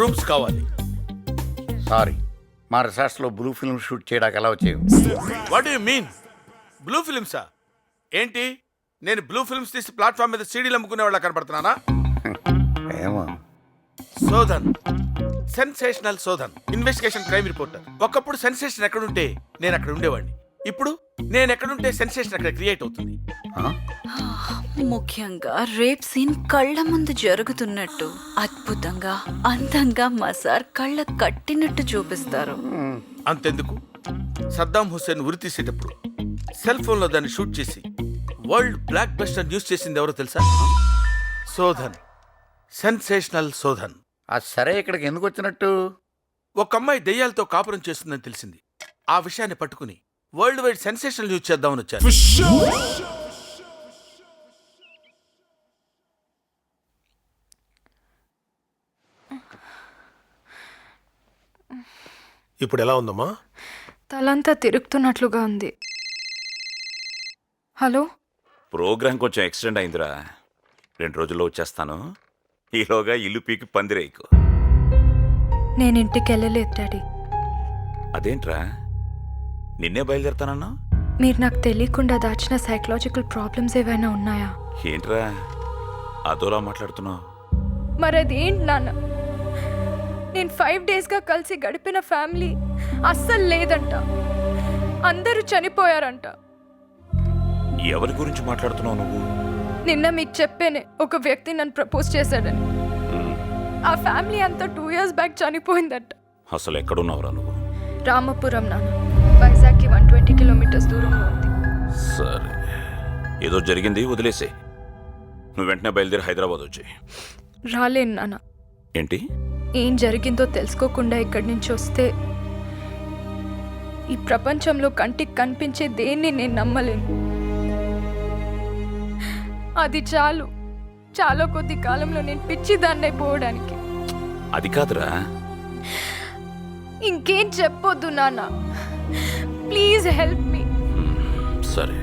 Rooms కావాలి. Sorry, మా రిసార్ట్స్లో blue film shoot చేయడానికి ఎలా వచ్చేవి? వాట్ యు మీన్ బ్లూ ఫిల్మ్సా? ఏంటి నేను బ్లూ ఫిల్మ్స్ తీసి ప్లాట్ఫామ్ మీద సీడీలు అమ్ముకునే వాళ్ళ కనపడుతున్నానా? ఏమో. Sodhan, sensational Sodhan, investigation crime reporter. ఒకప్పుడు సెన్సేషన్ ఎక్కడుంటే నేను అక్కడ ఉండేవాడిని. ఇప్పుడు నేను ఎక్కడుంటే సెన్సేషన్ అక్కడ క్రియేట్ అవుతుంది. ముఖ్యంగా రేప్ సీన్ కళ్ళ ముందు జరుగుతున్నట్టు అద్భుతంగా అందంగా మా సార్ కళ్ళ కట్టినట్టు చూపిస్తారు. అంతెందుకు, సద్దాం హుస్సేన్ ఉరి తీసేటప్పుడు సెల్ ఫోన్ లో దాన్ని షూట్ చేసి వరల్డ్ బ్లాక్ బస్టర్ న్యూస్ చేసింది ఎవరో తెలుసా? శోధన్, సెన్సేషనల్ శోధన్. సరే, ఇక్కడికి ఎందుకు వచ్చినట్టు? ఒక అమ్మాయి దెయ్యాలతో కాపురం చేస్తుందని తెలిసింది. ఆ విషయాన్ని పట్టుకుని వరల్డ్ వైడ్ సెన్సేషనల్ న్యూస్ చేద్దామని వచ్చాను. ఇప్పుడు ఎలా ఉందమ్మా? తలంతా తిరుగుతున్నట్లుగా ఉంది. హలో, ప్రోగ్రాం కొంచెం ఎక్స్టెండ్ అయిందిరా. 2 రోజుల్లో వచ్చేస్తాను. ఈలోగా ఇల్లు పీకి పందిరేకు. నేను ఇంటికి వెళ్ళలేదు డాడీ. అదేంట్రా, నిన్నే బయలుదేరుతానన్నా? మీరు నాకు తెలియకుండా దాచిన సైకలాజికల్ ప్రాబ్లమ్స్ ఏవైనా ఉన్నాయా? ఏంట్రా అదోలా మాట్లాడుతున్నావు? మరి అదేంటి నాన్న? నేను 5 డేస్గా కలిసి గడిపిన ఫ్యామిలీ అస్సలు లేదంట. అందరూ చనిపోయారంట. ఎవరి గురించి మాట్లాడుతున్నావు నువ్వు? నిన్న మీకు చెప్పేనే, ఒక వ్యక్తి నన్ను ప్రపోజ్ చేశాడని. ఆ ఫ్యామిలీ అంతా 2 years బ్యాక్ చనిపోయిందట. అసలు ఎక్కడున్నావురా నువ్వు? రామపురం నాన్న, వైజాగ్కి 120 kilometers దూరంలో ఉంది. సరే, ఏదో జరిగింది, వదిలేసే. నువ్వు వెంటనే బయలుదేరి హైదరాబాద్ వచ్చి. రాలేను నాన్న. ఏంటి? ఏం జరిగిందో తెలుసుకోకుండా ఇక్కడి నుంచి వస్తే ఈ ప్రపంచంలో కంటికి కనిపించే దేన్ని నేను నమ్మలేను. అది చాలు, చాలా కొద్ది కాలంలో నేను పిచ్చిదాన్ని అయిపోవడానికి. అది కాదురా. ఇంకేం చెప్పొద్దు నాన్న, ప్లీజ్ హెల్ప్ మీ. సరే,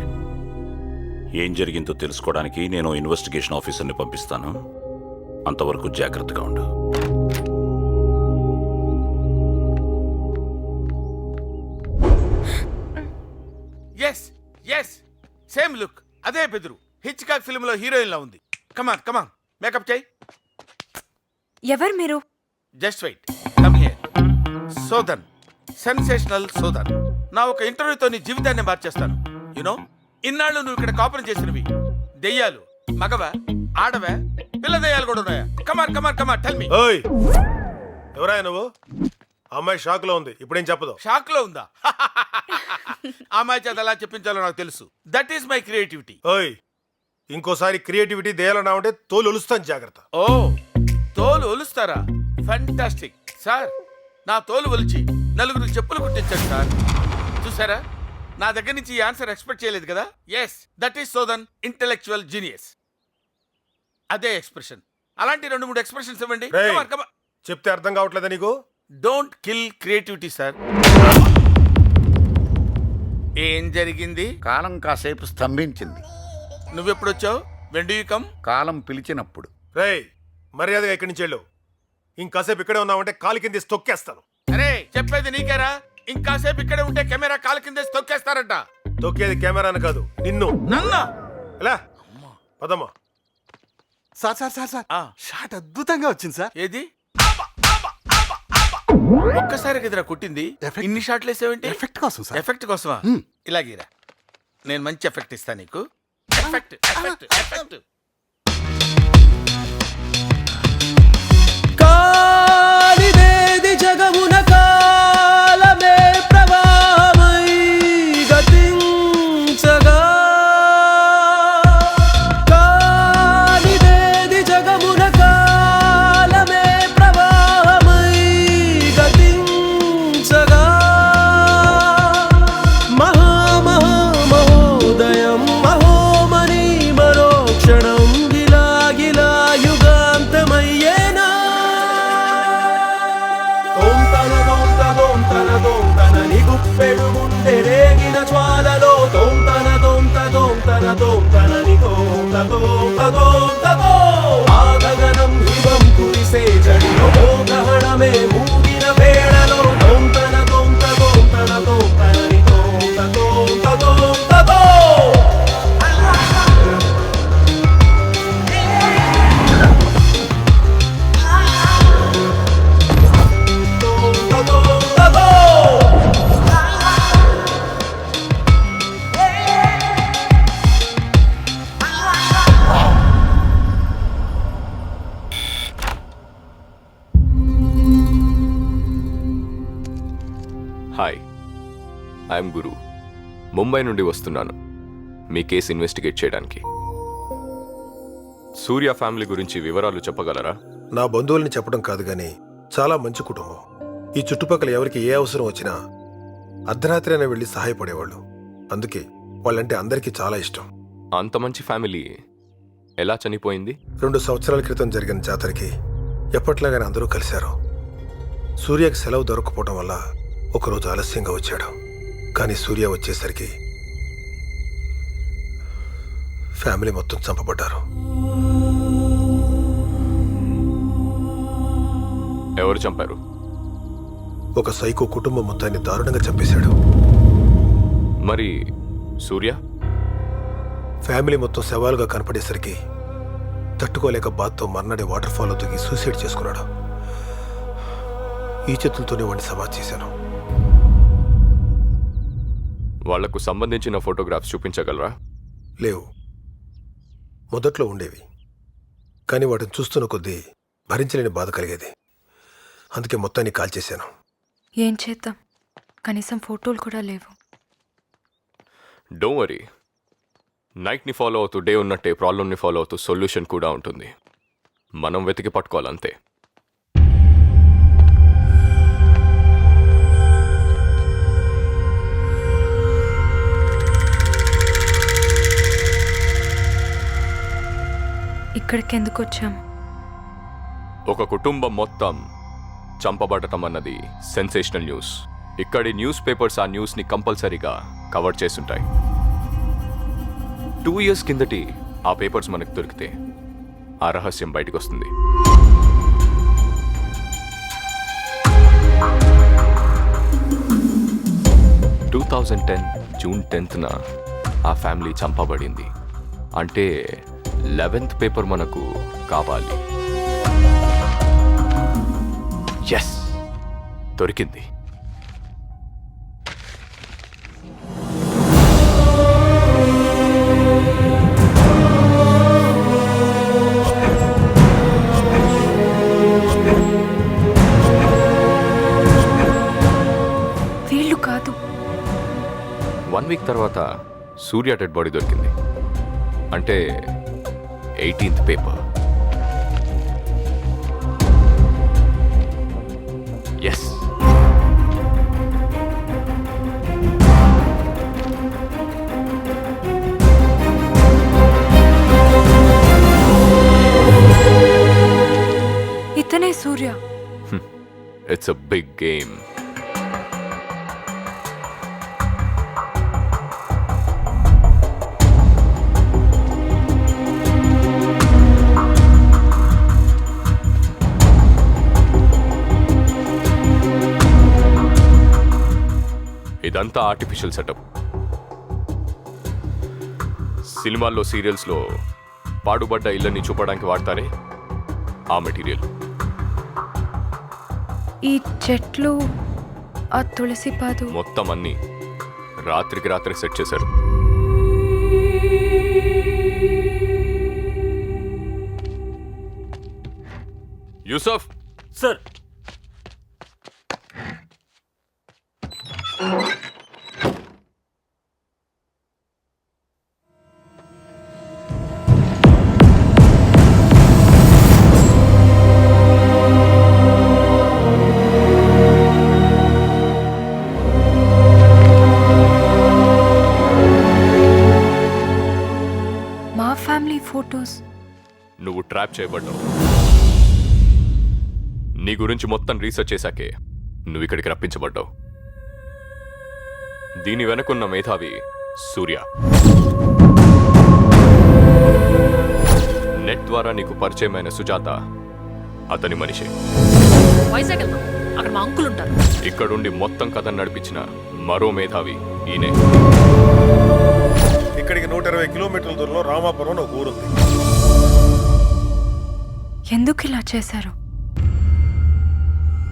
ఏం జరిగిందో తెలుసుకోవడానికి నేను ఇన్వెస్టిగేషన్ ఆఫీసర్ని పంపిస్తాను. అంతవరకు జాగ్రత్తగా ఉండు. ఎస్ ఎస్, సేమ్ లుక్, అదే బెదురు. హిచ్కాక్ ఫిల్మ్ లో హీరోయిన్ లా ఉంది. కమాన్ కమాన్, మేకప్ చేయి. ఎవరు మీరు? Just wait, come here. Shodhan, sensational Shodhan. నా ఒక ఇంటర్వ్యూతో నీ జీవితాన్ని మార్చేస్తాను. యునో, ఇన్నాళ్ళు నువ్వు ఇక్కడ కాపురం చేసినవి దెయ్యాలు మగవా, ఆడవా, పిల్ల దెయ్యాలు కూడా ఉన్నాయా? కమాన్ కమాన్ కమాన్, టెల్ మీ. ఓయ్, ఎవరా నువ్వు? అమ్మాయి షాక్ లో ఉంది, ఇప్పుడేం చెప్పదు. షాక్ లో ఉందా? అమ్మాయి చేత ఎలా చెప్పించాలో నాకు తెలుసు. That is my creativity. ఓయ్, ఇంకోసారి క్రియేటివిటీ దేయాలన్నా ఉంటే తోలు ఒలుస్తాను, జాగ్రత్త. ఓ, తోలు ఒలుస్తారా? Fantastic sir. నా తోలు ఒలిచి నలుగురికి చెప్పులు కుట్టించాడు సార్. చూసారా, నా దగ్గర నుంచి ఈ ఆన్సర్ ఎక్స్పెక్ట్ చేయలేదు కదా. Yes, that is Shodhan, intellectual genius. అదే ఎక్స్ప్రెషన్. అలాంటి 2-3 ఎక్స్ప్రెషన్స్ ఇవ్వండి. రేయ్, చెప్తే అర్థం కావట్లేదా నీకు? Don't kill creativity sir. ఏం జరిగింది? కాలం కాసేపు స్తంభించింది. నువ్వెప్పుడొచ్చావు? When do you come? కాలం పిలిచినప్పుడు. రేయ్, మర్యాదగా ఇక్కడి నుంచి వెళ్ళు. ఇంకాసేపు ఇక్కడే ఉన్నావంటే కాలు కింద తొక్కేస్తాను. అరే, చెప్పేది నీకేరా? ఇంకాసేపు ఇక్కడే ఉంటే కెమెరా కాలు కింద తొక్కేస్తారంట. తొక్కేది కెమెరాను కాదు, నిన్ను. నన్నా? ఎలా పదమ్మా. Sir sir sir sir, shot అద్భుతంగా వచ్చింది సార్. ఏది? ఒక్కసారి కదరా కొట్టింది, ఇన్ని షాట్లు వేసావేంటి? ఎఫెక్ట్ కోసం సార్. ఎఫెక్ట్ కోసమా? ఇలాగీరా, నేను మంచి ఎఫెక్ట్ ఇస్తా నీకు. Effect effect effect. కాలిదేది జగమున కాలమే ప్రవాహమై గతించగా. కాలిదేది జగమున కాలమే ప్రవాహమై గతించగా. మహామహోదయం మహోమని మరోక్షణం గిలా గిలా యుగాంతమయ్యేనా. గుప్పెడు గుండె రేగిన జ్వాలలో ఆగగనం ఇవం కురిసే జడిలో గహనమే హాయ్, ఐఎమ్ గురు. ముంబై నుండి వస్తున్నాను మీ కేసు ఇన్వెస్టిగేట్ చేయడానికి. సూర్య ఫ్యామిలీ గురించి వివరాలు చెప్పగలరా? నా బంధువుల్ని చెప్పడం కాదు కానీ చాలా మంచి కుటుంబం. ఈ చుట్టుపక్కల ఎవరికి ఏ అవసరం వచ్చినా అర్ధరాత్రి అయినా వెళ్ళి సహాయపడేవాళ్ళు. అందుకే వాళ్ళంటే అందరికీ చాలా ఇష్టం. అంత మంచి ఫ్యామిలీ ఎలా చనిపోయింది? 2 సంవత్సరాల క్రితం జరిగిన జాతరకి ఎప్పట్లాగానే అందరూ కలిశారు. సూర్యకి సెలవు దొరకపోవడం వల్ల ఒకరోజు ఆలస్యంగా వచ్చాడు. కానీ సూర్య వచ్చేసరికి ఫ్యామిలీ మొత్తం చంపబడ్డారు. ఎవరు చంపారు? ఒక సైకో కుటుంబం మొత్తాన్ని దారుణంగా చంపేశాడు. మరి సూర్య? ఫ్యామిలీ మొత్తం శవాలుగా కనపడేసరికి తట్టుకోలేక బాధతో మర్నాడే వాటర్ ఫాల్లో దిగి సూసైడ్ చేసుకున్నాడు. ఈ చేతులతోనే వాడిని సమాధి చేశాను. వాళ్లకు సంబంధించిన ఫోటోగ్రాఫ్స్ చూపించగలరా? లేవు. మొదట్లో ఉండేవి, కానీ వాటిని చూస్తున్న కొద్దీ భరించలేని బాధ కలిగేది. అందుకే మొత్తాన్ని కాల్చేశాను. ఏం చేద్దాం, కనీసం ఫోటోలు కూడా లేవు. డోంట్ వరీ, నైట్ని ఫాలో అవుతూ డే ఉన్నట్టే ప్రాబ్లమ్ని ఫాలో అవుతూ సొల్యూషన్ కూడా ఉంటుంది. మనం వెతికి పట్టుకోవాలంతే. ఇక్కడికి ఎందుకు వచ్చాం? ఒక కుటుంబం మొత్తం చంపబడటం అన్నది సెన్సేషనల్ న్యూస్. ఇక్కడి న్యూస్ పేపర్స్ ఆ న్యూస్ని కంపల్సరీగా కవర్ చేస్తుంటాయి. 2 years కిందటి ఆ పేపర్స్ మనకు దొరికితే ఆ రహస్యం బయటకు వస్తుంది. June 10th ఆ ఫ్యామిలీ చంపబడింది. అంటే 11th పేపర్ మనకు కావాలి. ఎస్, దొరికింది. వీళ్ళు కాదు. 1 week తర్వాత సూర్య డెడ్ బాడీ దొరికింది. అంటే 18th పేపర్. ఎస్, ఇతనే Surya. It's a big game. ఇదంతా ఆర్టిఫిషియల్ సెటప్. సినిమాల్లో సీరియల్స్లో పాడుబడ్డ ఇళ్ళని చూపడానికి వాడతారే ఆ మెటీరియల్. ఈ చెట్లు, ఆ తులసి పాదు, మొత్తం అన్నీ రాత్రికి రాత్రి సెట్ చేశారు. యూసఫ్ సార్, మా ఫ్యామిలీ ఫోటోస్. నువ్వు ట్రాప్ చేయబడ్డావు. నీ గురించి మొత్తం రీసెర్చ్ చేశాకే నువ్వు ఇక్కడికి రప్పించబడ్డావు. దీని వెనకున్న మేధావి సూర్య. నెట్ ద్వారా నీకు పరిచయమైన సుజాత అతని మనిషి. వైజాగ్ వెళ్దాం, అక్కడ మా అంకుల్ ఉంటారు. ఇక్కడుండి మొత్తం కథ నడిపించిన మరో మేధావి ఈయనే. ఇక్కడికి 120 కిలోమీటర్ల దూరంలో రామాపురం అని ఒక ఊరుంది. ఎందుకు ఇలా చేశారు?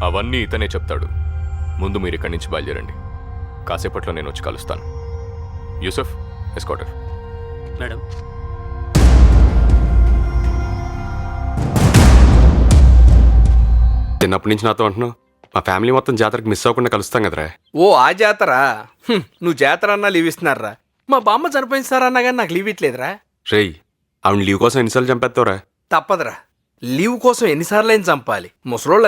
అవన్నీ ఇతనే చెప్తాడు. ముందు మీరు ఇక్కడి నుంచి బయలుదేరండి. కాసేపట్లో నేను వచ్చి కలుస్తాను. యూసఫ్, ఎస్కాటర్. మేడం. చిన్నప్పటి నుంచి నాతో అంటున్నావు, మా ఫ్యామిలీ మొత్తం జాతరకు మిస్ అవ్వకుండా కలుస్తాం కదరా. ఓ ఆ జాతర నువ్వు జాతర అన్నా లీవ్ ఇస్తున్నారా? మా బామ్మ చనిపోయింది సార్ అన్నా కానీ నాకు లీవ్ ఇట్లేదురా. రేయ్ ఆవిడ లీవ్ కోసం ఎన్నిసార్లు చంపేస్తావురా? తప్పదురా, లీవ్ కోసం ఎన్నిసార్లు అయినా చంపాలి. ముసలోళ్ళు